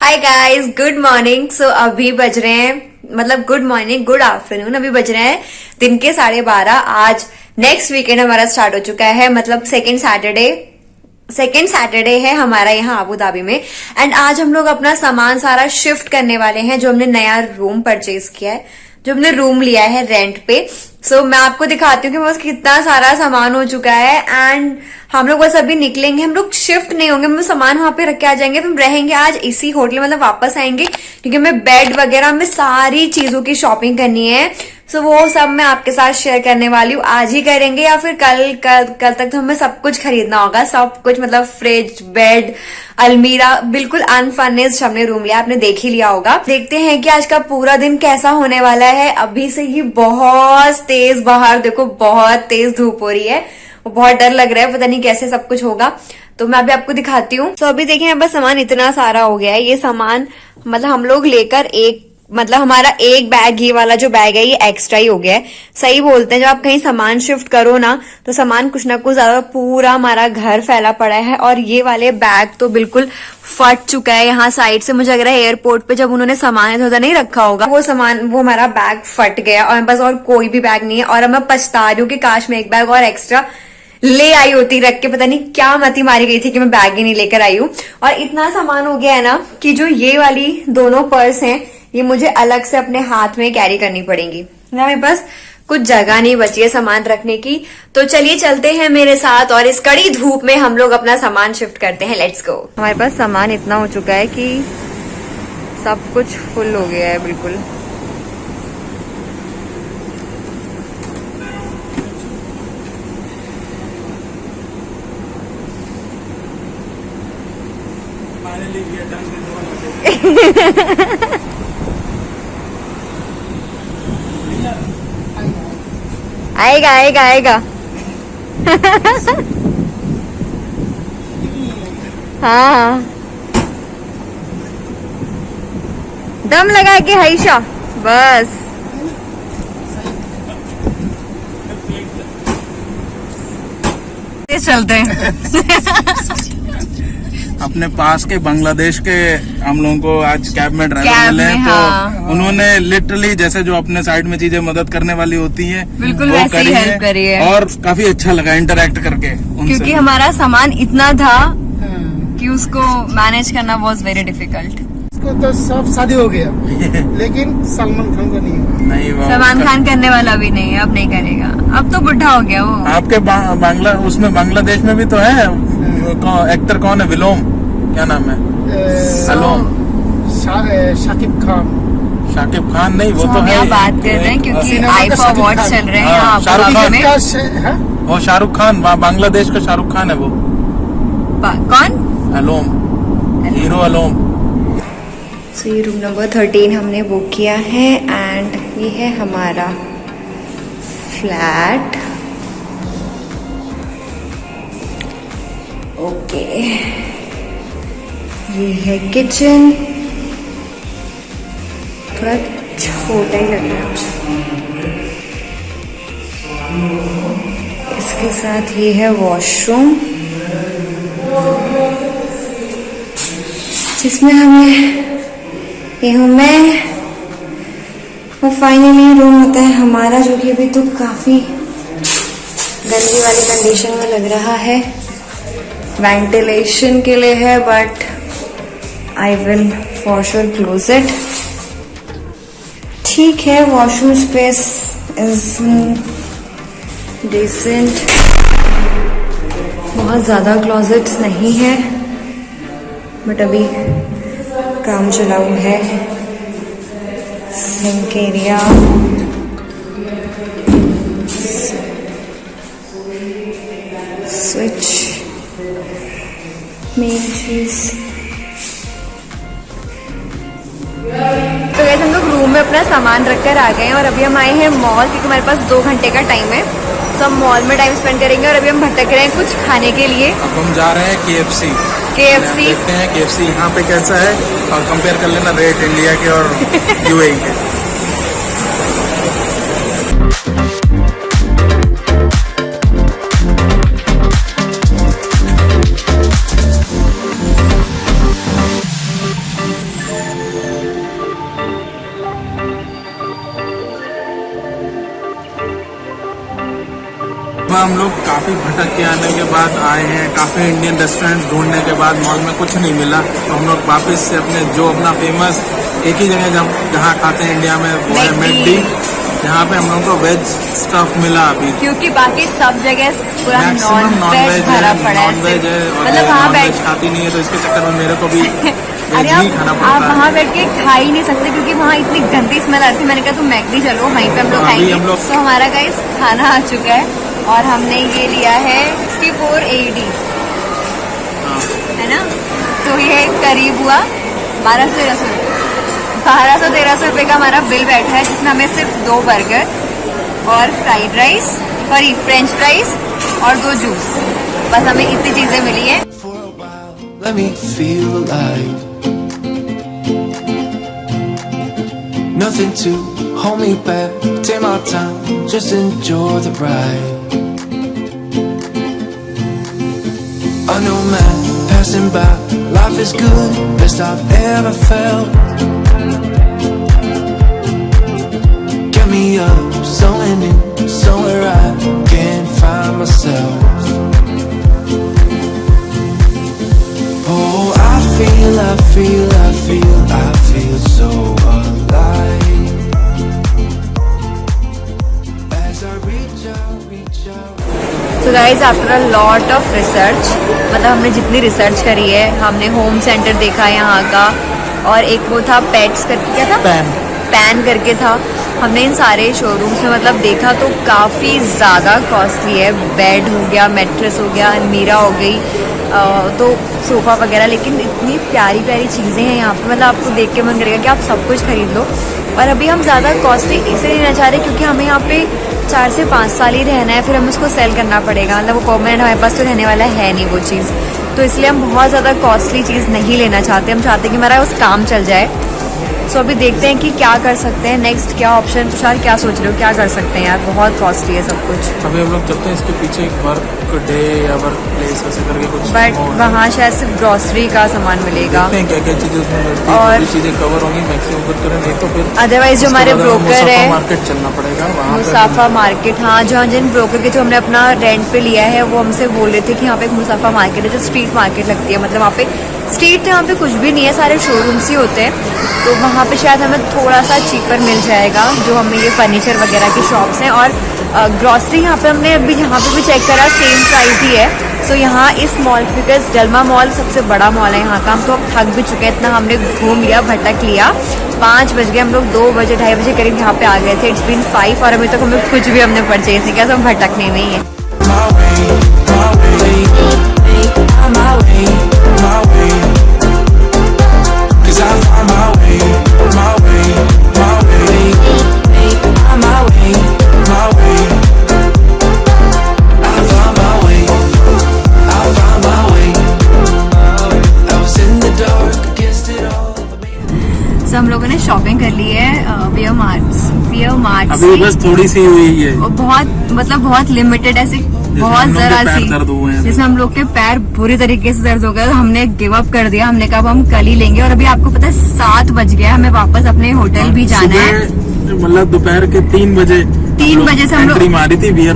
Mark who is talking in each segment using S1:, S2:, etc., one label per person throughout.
S1: हाय guys, good morning. So अभी बज रहे हैं, मतलब गुड मॉर्निंग, गुड आफ्टरनून। अभी बज रहे हैं दिन के 12:30। आज नेक्स्ट वीकेंड हमारा स्टार्ट हो चुका है, मतलब सेकेंड सैटरडे है हमारा यहाँ अबू धाबी में। एंड आज हम लोग अपना सामान सारा शिफ्ट करने वाले हैं, जो हमने नया रूम परचेज किया है, जो हमने रूम लिया है रेंट पे। सो मैं आपको दिखाती हूँ कि बस कितना सारा सामान हो चुका है। एंड हम लोग बस अभी निकलेंगे, हम लोग शिफ्ट नहीं होंगे, हम सामान वहां पे रख के आ जाएंगे। फिर हम रहेंगे आज इसी होटल, मतलब वापस आएंगे क्योंकि हमें बेड वगैरह, हमें सारी चीजों की शॉपिंग करनी है। सो वो सब मैं आपके साथ शेयर करने वाली हूँ। आज ही करेंगे या फिर कल तक तो हमें सब कुछ खरीदना होगा, सब कुछ, मतलब फ्रिज, बेड, अलमीरा, बिल्कुल अनफर्निश्ड हमने रूम लिया, आपने देख ही लिया होगा। देखते हैं कि आज का पूरा दिन कैसा होने वाला है। अभी से ही बहुत तेज बाहर देखो, बहुत तेज धूप हो रही है, बहुत डर लग रहा है, पता नहीं कैसे सब कुछ होगा। तो मैं अभी आपको दिखाती हूँ। तो अभी देखिए बस सामान इतना सारा हो गया है। ये सामान मतलब हम लोग लेकर मतलब हमारा एक बैग, ये वाला जो बैग है ये एक्स्ट्रा ही हो गया है। सही बोलते हैं, जब आप कहीं सामान शिफ्ट करो ना तो सामान कुछ ना कुछ ज्यादा, पूरा हमारा घर फैला पड़ा है। और ये वाले बैग तो बिल्कुल फट चुका है यहाँ साइड से। मुझे लग रहा है एयरपोर्ट पे जब उन्होंने सामान इधर नहीं रखा होगा, वो हमारा बैग फट गया और बस और कोई भी बैग नहीं है। और अब मैं पछता रही हूँ कि काश मैं एक बैग और एक्स्ट्रा ले आई होती रख के, पता नहीं क्या मती मारी गई थी कि मैं बैग ही नहीं लेकर आई हूँ। और इतना सामान हो गया है ना कि जो ये वाली दोनों पर्स हैं ये मुझे अलग से अपने हाथ में कैरी करनी पड़ेंगी। मेरे पास कुछ जगह नहीं बची है सामान रखने की। तो चलिए चलते हैं मेरे साथ और इस कड़ी धूप में हम लोग अपना सामान शिफ्ट करते हैं। Let's go. हमारे पास सामान इतना हो चुका है कि सब कुछ फुल हो गया है बिल्कुल। आएगा आएगा आएगा। हाँ, दम लगा के हईशा बस। चलते हैं।
S2: अपने पास के बांग्लादेश के हम लोगों को आज कैब में ड्राइवर मिले हैं, तो उन्होंने लिटरली जैसे जो अपने साइड में चीजें मदद करने वाली होती हैं
S1: बिल्कुल वैसे ही हेल्प करी है।
S2: और काफी अच्छा लगा इंटरेक्ट करके उनसे।
S1: क्योंकि हमारा सामान इतना था कि उसको मैनेज करना वाज वेरी डिफिकल्ट।
S3: इसको तो सब शादी हो गया लेकिन सलमान खान को नहीं।
S1: सलमान खान करने वाला भी नहीं है, अब नहीं करेगा, अब तो बुढ़ा हो गया वो।
S2: आपके उसमें बांग्लादेश में भी तो है एक्टर, कौन है, विलोम, क्या नाम है? शाकिब खान नहीं, वो तो है।
S1: बात कर रहे हैं क्योंकि आईफा अवार्ड चल रहे हैं यहाँ
S2: वो शाहरुख खान, बांग्लादेश का शाहरुख खान है वो।
S1: कौन?
S2: अलोम, हीरो अलोम।
S1: सो ये रूम नंबर 13 हमने बुक किया है एंड ये है हमारा फ्लैट। ओके, ये है किचन, थोड़ा छोटा ही लग रहा है। इसके साथ ये है वॉशरूम जिसमें हमें ये हूँ मैं। और फाइनली रूम होता है हमारा, जो कि अभी तो काफी गंदी वाली कंडीशन में लग रहा है। वेंटिलेशन के लिए है but I will for sure close it. ठीक है, वॉशरूम स्पेस इज डिसेंट, बहुत ज्यादा क्लोजेट्स नहीं है बट अभी काम चलाऊ है। सिंक एरिया, स्विच, मेन चीज। तो गैस हम लोग रूम में अपना सामान रखकर आ गए हैं और अभी हम आए हैं मॉल, क्योंकि हमारे पास 2 घंटे का टाइम है। तो हम मॉल में टाइम स्पेंड करेंगे और अभी हम भटक रहे हैं कुछ खाने के लिए।
S2: अब हम जा रहे हैं KFC। देखते हैं KFC यहाँ पे कैसा है और कंपेयर कर लेना रेट इंडिया के और UAE के। हम लोग काफी भटक के आने के बाद आए हैं, काफी इंडियन रेस्टोरेंट ढूंढने के बाद मॉल में कुछ नहीं मिला, तो हम लोग वापस से अपना फेमस एक ही जगह जहाँ खाते हैं इंडिया में, वो है मैकडी। यहाँ पे हम लोग को वेज स्टफ मिला अभी,
S1: क्योंकि बाकी सब जगह पूरा
S2: मैक्सिमम
S1: नॉन वेज भरा पड़ा है।
S2: नॉन वेज है और
S1: मतलब वहाँ
S2: नॉन
S1: बैठ
S2: वेज खाती नहीं है, तो इसके चक्कर में मेरे को भी
S1: अरे
S2: वेज ही खाना
S1: आप
S2: पड़ता है।
S1: वहाँ बैठ के खा ही नहीं सकते क्योंकि वहाँ इतनी गंदी स्मेल आ रही थी। मैंने कहा तुम मैकडी चलो, वहीं पे हम लोग
S2: अभी हम
S1: खाएंगे।
S2: लोग-
S1: तो हमारा गाइस खाना आ चुका है और हमने ये लिया है 64 AED, है ना। तो ये करीब हुआ 1200-1300 रुपये का हमारा बिल बैठा है, जिसमें हमें सिर्फ 2 बर्गर और fried rice, sorry French fries और 2 जूस, बस हमें इतनी चीजें मिली है।
S4: For a while, let me feel alive. Nothing to hold me back. Take my time, just enjoy the ride. I know man passing by. Life is good, best I've ever felt. Get me up, somewhere new, somewhere I can't find myself. Oh, I feel so alive. As I reach out.
S1: So guys, after a lot of research, मतलब हमने जितनी research करी है, हमने home centre देखा है यहाँ का, और एक वो था पेट्स करके, क्या था, पैन करके था। हमने इन सारे शोरूम्स में मतलब देखा तो काफ़ी ज़्यादा कॉस्टली है। बेड हो गया, मैट्रेस हो गया, अलमीरा हो गई, तो सोफ़ा वगैरह, लेकिन इतनी प्यारी प्यारी चीज़ें हैं यहाँ पे, मतलब आपको देख के मन करेगा कि आप सब कुछ खरीद लो। और अभी हम ज़्यादा कॉस्टली इसलिए लेना चाह रहे हैं क्योंकि हमें यहाँ पे 4 से 5 साल ही रहना है, फिर हमें उसको सेल करना पड़ेगा, मतलब वो परमानेंट हमारे पास तो रहने वाला है नहीं वो चीज़। तो इसलिए हम बहुत ज़्यादा कॉस्टली चीज़ नहीं लेना चाहते, हम चाहते हैं कि हमारा उस काम चल जाए। सो अभी देखते हैं कि क्या कर सकते हैं नेक्स्ट, क्या ऑप्शन। तुषार क्या सोच रहे हो, क्या कर सकते हैं यार, बहुत कॉस्टली है सब कुछ।
S2: अभी हम लोग चलते हैं इसके पीछे एक वर्क डे या वर्क प्लेस ऐसे करके कुछ,
S1: बट वहाँ शायद सिर्फ ग्रॉसरी का सामान मिलेगा,
S2: देखते हैं क्या क्या चीजें उसमें मिलती हैं,
S1: और
S2: जो भी चीजें कवर होंगी मैक्सिमम कर करें, नहीं तो फिर
S1: अदरवाइज जो हमारे ब्रोकर है
S2: मार्केट चलना पड़ेगा, वहाँ पे
S1: मुसाफा मार्केट। हाँ, जहाँ जिन ब्रोकर के जो हमने अपना रेंट पे लिया है वो हमसे बोल रहे थे कि यहाँ पे एक मुसाफा मार्केट है जो स्ट्रीट मार्केट लगती है, मतलब वहाँ पे स्ट्रीट यहाँ पे कुछ भी नहीं है, सारे शोरूम्स ही होते हैं, तो वहाँ पे शायद हमें थोड़ा सा चीपर मिल जाएगा जो हमें ये फर्नीचर वगैरह की शॉप्स हैं। और ग्रॉसरी यहाँ पे हमने अभी यहाँ पे भी चेक करा, सेम प्राइस ही है। सो यहाँ इस मॉल, बिकॉज डलमा मॉल सबसे बड़ा मॉल है यहाँ का, हम तो अब थक भी चुके हैं, इतना हमने घूम लिया, भटक लिया। 5 बज गए, हम लोग 2 बजे 2:30 बजे करीब यहाँ पे आ गए थे। इट्स बीन 5 और अभी तक हमें कुछ भी हमने परचेज नहीं किया, तो हम भटकने में ही है। So, हम लोगों ने शॉपिंग कर ली है बियर मार्ट
S2: अभी बस थोड़ी सी हुई है,
S1: बहुत बहुत लिमिटेड, ऐसे बहुत जरा सी, जिसमें हम लोग के पैर बुरी तरीके से दर्द हो गए, तो हमने गिव अप कर दिया। हमने कहा हम कल ही लेंगे, और अभी आपको पता है 7 बज गया, हमें वापस अपने होटल भी जाना है।
S2: मतलब दोपहर के 3 बजे
S1: से हम लोग
S2: मारी थी बियर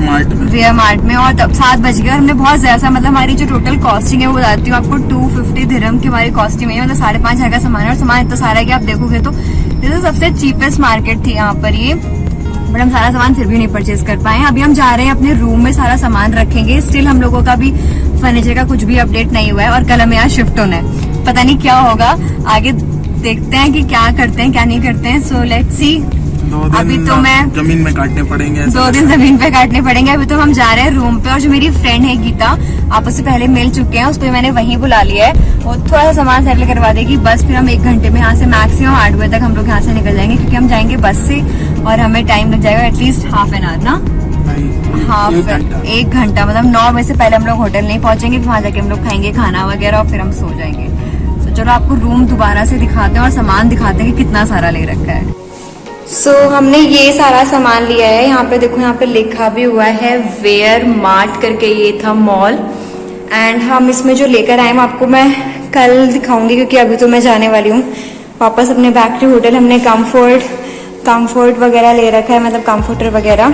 S2: मार्ट में,
S1: और तब 7 बज गए। हमने बहुत ज्यादा, मतलब हमारी जो टोटल कॉस्टिंग है वो बताती हूँ आपको, 250 दिरहम की हमारी कॉस्टिंग है, मतलब 5,500 का सामान है, और सामान इतना सारा है कि आप देखोगे तो जैसे सबसे चीपेस्ट मार्केट थी यहाँ पर ये, बट हम सारा सामान फिर भी नहीं परचेज कर पाए। अभी हम जा रहे हैं अपने रूम में सारा सामान रखेंगे, स्टिल हम लोगों का भी फर्नीचर का कुछ भी अपडेट नहीं हुआ है, और कल हमें यहाँ शिफ्ट होना है, पता नहीं क्या होगा आगे, देखते हैं कि क्या करते हैं क्या नहीं करते हैं। So let's see. अभी तो मैं
S2: जमीन में काटने पड़ेंगे,
S1: 2 दिन जमीन पे काटने पड़ेंगे। अभी तो हम जा रहे हैं रूम पे, और जो मेरी फ्रेंड है गीता, आप उससे पहले मिल चुके हैं, उसको मैंने वहीं बुला लिया है, वो थोड़ा सा सामान सेटल करवा देगी, बस फिर हम 1 घंटे में यहाँ से मैक्सिमम 8 बजे तक हम लोग यहाँ से निकल जाएंगे, क्योंकि हम जाएंगे बस से और हमें टाइम लग जाएगा एटलीस्ट हाफ एन आवर ना, हाफ 1 घंटा, मतलब 9 बजे से पहले हम लोग होटल नहीं पहुंचेंगे, वहाँ जाके हम लोग खाएंगे खाना वगैरह और फिर हम सो जाएंगे। तो चलो आपको रूम दोबारा से दिखाते हैं और सामान दिखाते हैं कि कितना सारा ले रखा है। हमने ये सारा सामान लिया है, यहाँ पे देखो, यहाँ पे लिखा भी हुआ है वेयर मार्ट करके, ये था मॉल, एंड हम इसमें जो लेकर आए आपको मैं कल दिखाऊंगी, क्योंकि अभी तो मैं जाने वाली हूँ वापस अपने बैक टू होटल। हमने कंफर्ट वगैरह ले रखा है, मतलब कंफर्टर वगैरह,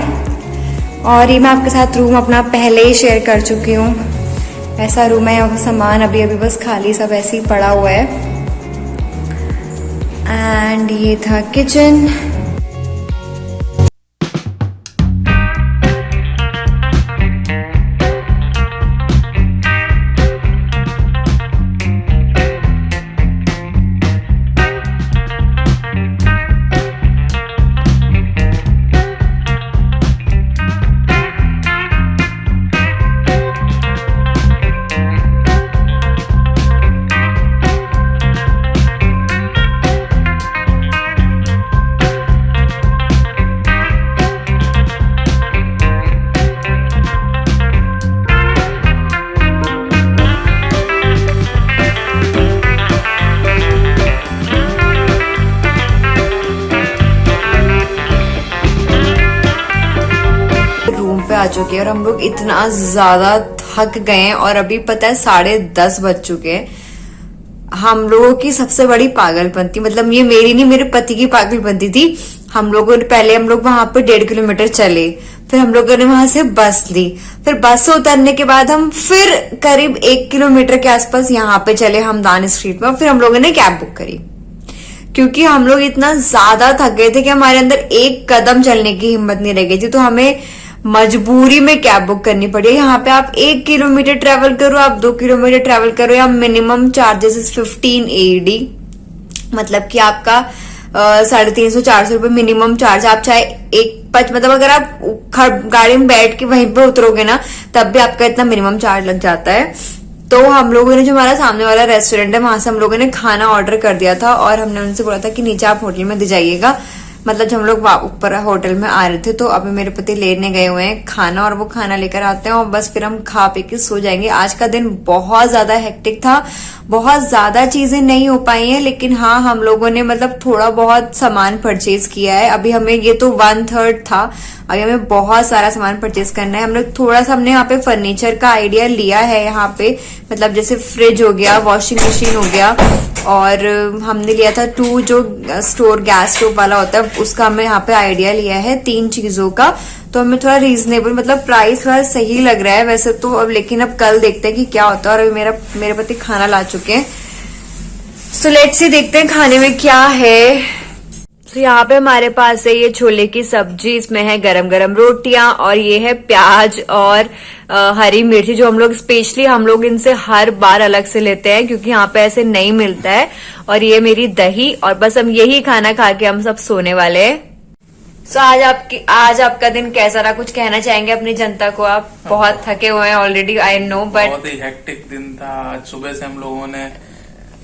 S1: और ये मैं आपके साथ रूम अपना पहले ही शेयर कर चुकी हूँ। ऐसा रूम है, यहाँ सामान अभी अभी बस खाली सब ऐसे ही पड़ा हुआ है। एंड ये था किचन। आ चुके हैं और हम लोग इतना ज्यादा थक गए हैं और अभी पता है 10:30 बज चुके हैं। हम लोगों की सबसे बड़ी पागलपंती, मतलब ये मेरी नहीं, मेरे पति की पागलपंती थी। हम लोग वहां पे 1.5 किलोमीटर चले, फिर हम लोगों ने वहां से बस ली, फिर बस से उतरने के बाद हम फिर करीब 1 किलोमीटर के आसपास यहाँ पे चले हमदान स्ट्रीट में, फिर हम लोगों ने कैब बुक करी क्योंकि हम लोग इतना ज्यादा थक गए थे कि हमारे अंदर एक कदम चलने की हिम्मत नहीं रह गई थी। तो हमें मजबूरी में कैब बुक करनी पड़ी। यहाँ पे आप 1 किलोमीटर ट्रेवल करो, आप 2 किलोमीटर ट्रेवल करो, या मिनिमम चार्जेस इज 15 AED, मतलब कि आपका 350-400 रुपए मिनिमम चार्ज। आप चाहे मतलब अगर आप गाड़ी में बैठ के वहीं पे उतरोगे ना, तब भी आपका इतना मिनिमम चार्ज लग जाता है। तो हम लोगों ने, जो हमारा सामने वाला रेस्टोरेंट है, वहां से हम लोगों ने खाना ऑर्डर कर दिया था और हमने उनसे बोला था कि नीचे आप होटल में दे जाइएगा। मतलब जब हम लोग ऊपर होटल में आ रहे थे तो अभी मेरे पति लेने गए हुए हैं खाना, और वो खाना लेकर आते हैं और बस फिर हम खा पी के सो जाएंगे। आज का दिन बहुत ज्यादा हेक्टिक था, बहुत ज्यादा चीजें नहीं हो पाई हैं, लेकिन हाँ हम लोगों ने मतलब थोड़ा बहुत सामान परचेज किया है। अभी हमें, ये तो 1/3 था, अभी हमें बहुत सारा सामान परचेज करना है। हम लोग थोड़ा सा, हमने यहाँ पे फर्नीचर का आइडिया लिया है यहाँ पे, मतलब जैसे फ्रिज हो गया, वॉशिंग मशीन हो गया, और हमने लिया था 2 जो स्टोर गैस स्टोव वाला होता है, उसका हमने यहाँ पे आइडिया लिया है 3 चीजों का। तो हमें थोड़ा रीजनेबल, मतलब प्राइस थोड़ा सही लग रहा है वैसे तो अब, लेकिन अब कल देखते हैं कि क्या होता है। और अभी मेरे पति खाना ला चुके हैं, सो लेट्स सी देखते हैं खाने में क्या है। तो यहाँ पे हमारे पास है ये छोले की सब्जी, इसमें है गरम गरम रोटियां, और ये है प्याज और हरी मिर्ची, जो हम लोग इनसे हर बार अलग से लेते हैं क्योंकि यहाँ पे ऐसे नहीं मिलता है। और ये मेरी दही, और बस हम यही खाना खा के हम सब सोने वाले हैं। सो आज आपका दिन कैसा रहा, कुछ कहना चाहेंगे अपनी जनता को? आप बहुत थके हुए हैं ऑलरेडी, आई नो, बट
S2: बहुत ही हेक्टिक दिन था। आज सुबह से हम लोगों ने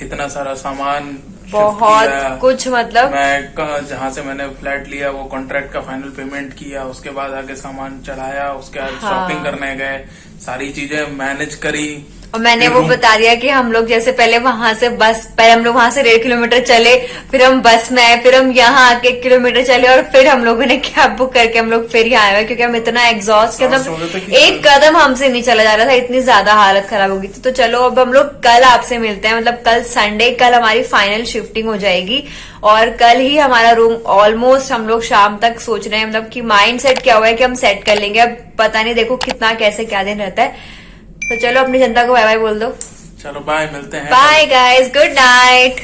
S2: इतना सारा सामान,
S1: बहुत कुछ, मतलब
S2: मैं जहाँ से मैंने फ्लैट लिया वो कॉन्ट्रैक्ट का फाइनल पेमेंट किया, उसके बाद आगे सामान चढ़ाया, उसके बाद शॉपिंग करने गए, सारी चीजें मैनेज करी।
S1: और मैंने वो बता दिया कि हम लोग जैसे पहले हम लोग वहां से 1.5 किलोमीटर चले, फिर हम बस में आए, फिर हम यहाँ आके 1 किलोमीटर चले, और फिर हम लोगों ने कैब बुक करके हम लोग फिर यहाँ आए हुए क्योंकि हम इतना एग्जॉस्ट, मतलब एक कदम हमसे नहीं चला जा रहा था, इतनी ज्यादा हालत खराब हो गई थी। तो चलो अब हम लोग कल आपसे मिलते हैं, मतलब कल संडे, कल हमारी फाइनल शिफ्टिंग हो जाएगी और कल ही हमारा रूम ऑलमोस्ट हम लोग शाम तक सोच रहे हैं, मतलब कि माइंड सेट क्या हुआ है कि हम सेट कर लेंगे। अब पता नहीं, देखो कितना कैसे क्या दिन रहता है। तो चलो अपनी जनता को बाय बाय बोल दो।
S2: चलो बाय, मिलते हैं।
S1: Bye guys, good night.